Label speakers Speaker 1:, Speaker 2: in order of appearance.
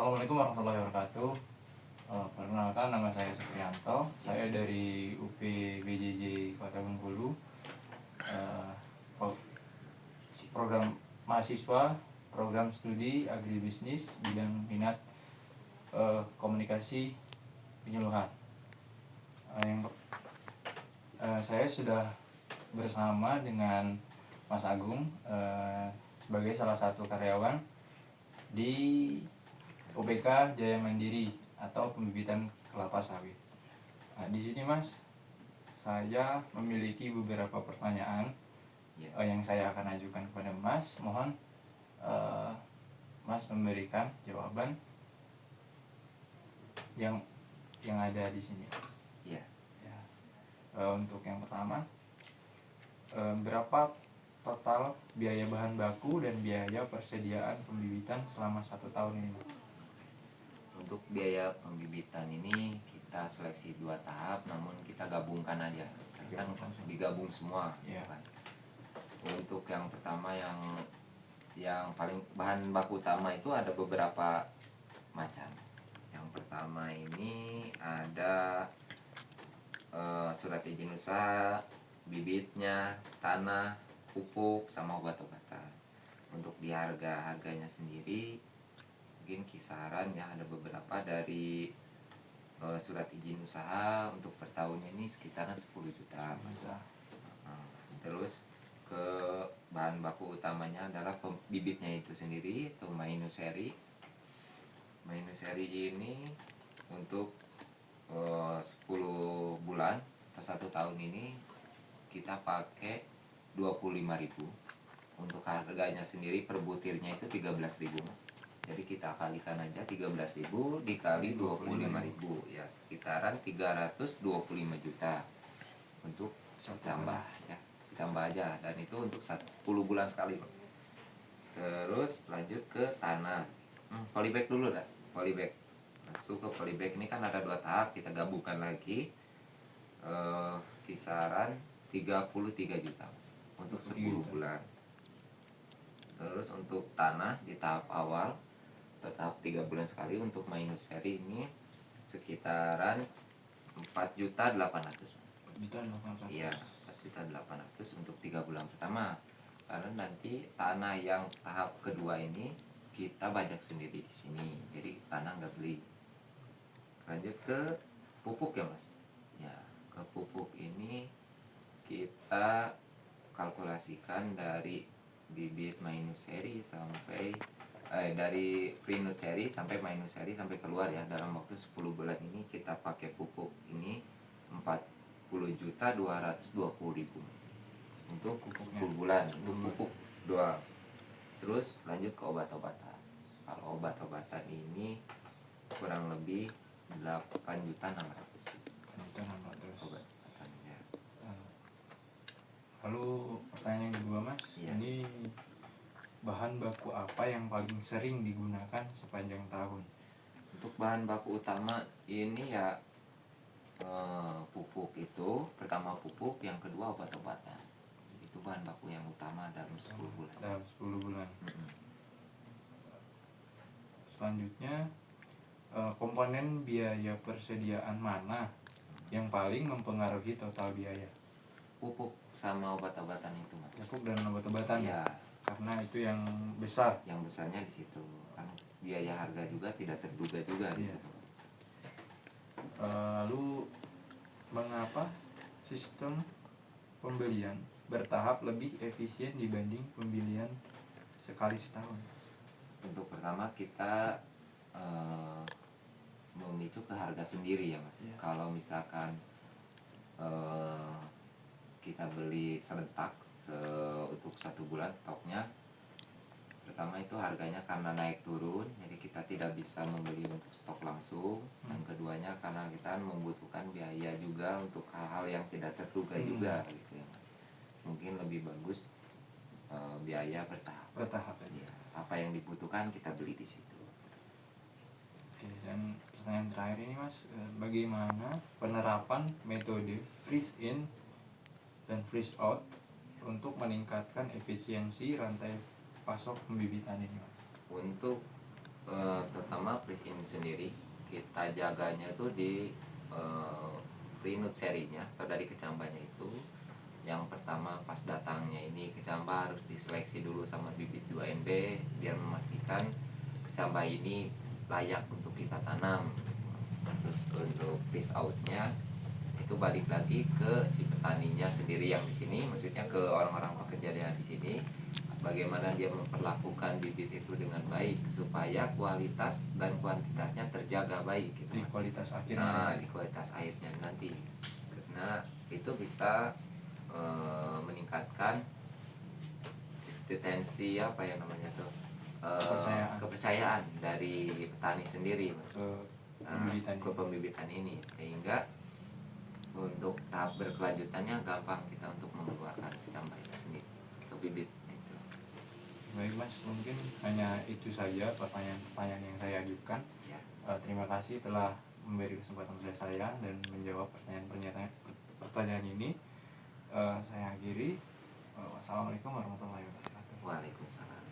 Speaker 1: Assalamualaikum warahmatullahi wabarakatuh. Perkenalkan, nama saya Supriyanto. Saya dari UP BJJ Kota Bengkulu. Program mahasiswa, program studi agribisnis bidang minat komunikasi penyuluhan. Saya sudah bersama dengan Mas Agung sebagai salah satu karyawan di UPK Jaya Mandiri atau pembibitan kelapa sawit. Nah, di sini Mas, saya memiliki beberapa pertanyaan yang saya akan ajukan kepada Mas. Mohon Mas memberikan jawaban yang ada di sini.
Speaker 2: Ya.
Speaker 1: Untuk yang pertama, berapa total biaya bahan baku dan biaya persediaan pembibitan selama 1 tahun ini?
Speaker 2: Untuk biaya pembibitan ini kita seleksi 2 tahap, namun kita gabungkan aja, kan digabung semua. Kan? Untuk yang pertama yang paling bahan baku utama itu ada beberapa macam. Yang pertama ini ada surat izin usaha, bibitnya, tanah, pupuk, sama obat-obatan. Untuk di harganya sendiri mungkin kisaran ya ada beberapa dari surat izin usaha untuk per tahunnya ini sekitaran 10 juta Mas. Terus ke bahan baku utamanya adalah bibitnya itu sendiri atau Mainuseri. Mainuseri ini untuk 10 bulan atau 1 tahun ini kita pakai 25.000. Untuk harganya sendiri per butirnya itu 13.000 Mas. Jadi kita kalikan aja 13.000 dikali 25.000 ya sekitaran 325 juta untuk cambah ya. Cambah aja, dan itu untuk 10 bulan sekali. Terus lanjut ke tanah. Polybag dulu dah. Polybag. Masuk ke polybag ini kan ada 2 tahap, kita gabungkan lagi. Kisaran 33 juta Mas untuk 10 bulan. Terus untuk tanah di tahap awal tahap 3 bulan sekali untuk Mainuseri ini sekitaran 4.800.000 iya, 4.800.000 untuk 3 bulan pertama. Karena nanti tanah yang tahap kedua ini kita bajak sendiri di sini, jadi tanah nggak beli. Lanjut ke pupuk ya Mas. Ya, ke pupuk ini kita kalkulasikan dari bibit Mainuseri sampai dari Freenutseri sampai Mainuseri sampai keluar ya, dalam waktu 10 bulan ini kita pakai pupuk ini 40.220.000 untuk 10 bulan untuk pupuk doang. Terus lanjut ke obat-obatan. Kalau obat-obatan ini kurang lebih 8.600.000 obat-obatannya.
Speaker 1: Lalu pertanyaan yang kedua Mas, ini bahan baku apa yang paling sering digunakan sepanjang tahun?
Speaker 2: Untuk bahan baku utama ini ya pupuk itu, pertama pupuk, yang kedua obat-obatan. Itu bahan baku yang utama dalam 10 bulan.
Speaker 1: Dalam 10 bulan. Selanjutnya, komponen biaya persediaan mana yang paling mempengaruhi total biaya?
Speaker 2: Pupuk sama obat-obatan itu Mas.
Speaker 1: Pupuk dan obat-obatan
Speaker 2: ya.
Speaker 1: Karena itu yang besar.
Speaker 2: Yang besarnya di situ. Kan biaya harga juga tidak terduga juga di situ.
Speaker 1: Lalu mengapa sistem pembelian bertahap lebih efisien dibanding pembelian sekali setahun?
Speaker 2: Untuk pertama kita memicu ke harga sendiri ya Mas. Kalau misalkan kita beli serentak untuk 1 bulan stoknya, pertama itu harganya karena naik turun, jadi kita tidak bisa membeli untuk stok langsung. Dan keduanya karena kita membutuhkan biaya juga untuk hal-hal yang tidak terduga juga gitu ya Mas. Mungkin lebih bagus biaya bertahap ya. Apa yang dibutuhkan kita beli di situ.
Speaker 1: Oke, dan pertanyaan terakhir ini Mas, bagaimana penerapan metode freeze in dan freeze out untuk meningkatkan efisiensi rantai pasok pembibitan ini Mas?
Speaker 2: Untuk pertama pertama freeze in sendiri kita jaganya itu di free nut serinya atau dari kecambahnya itu. Yang pertama pas datangnya ini kecambah harus diseleksi dulu sama bibit 2NB biar memastikan kecambah ini layak untuk kita tanam. Terus untuk freeze outnya itu balik lagi ke si petaninya sendiri yang di sini, maksudnya ke orang-orang pekerja yang di sini, bagaimana dia memperlakukan bibit itu dengan baik supaya kualitas dan kuantitasnya terjaga baik gitu,
Speaker 1: Di
Speaker 2: Mas.
Speaker 1: kualitas akhirnya.
Speaker 2: Nah, di kualitas airnya nanti. Nah, itu bisa meningkatkan eksistensi apa ya namanya tuh, kepercayaan dari petani sendiri, Mas. Ke pembibitan ini, sehingga untuk tahap berkelanjutannya gampang kita untuk mengeluarkan kecambah itu sendiri atau bibit itu.
Speaker 1: Baik Mas, mungkin hanya itu saja pertanyaan-pertanyaan yang saya ajukan.
Speaker 2: Ya.
Speaker 1: Terima kasih telah memberi kesempatan kepada saya dan menjawab pertanyaan ini. Saya akhiri. Wassalamualaikum warahmatullahi wabarakatuh.
Speaker 2: Waalaikumsalam.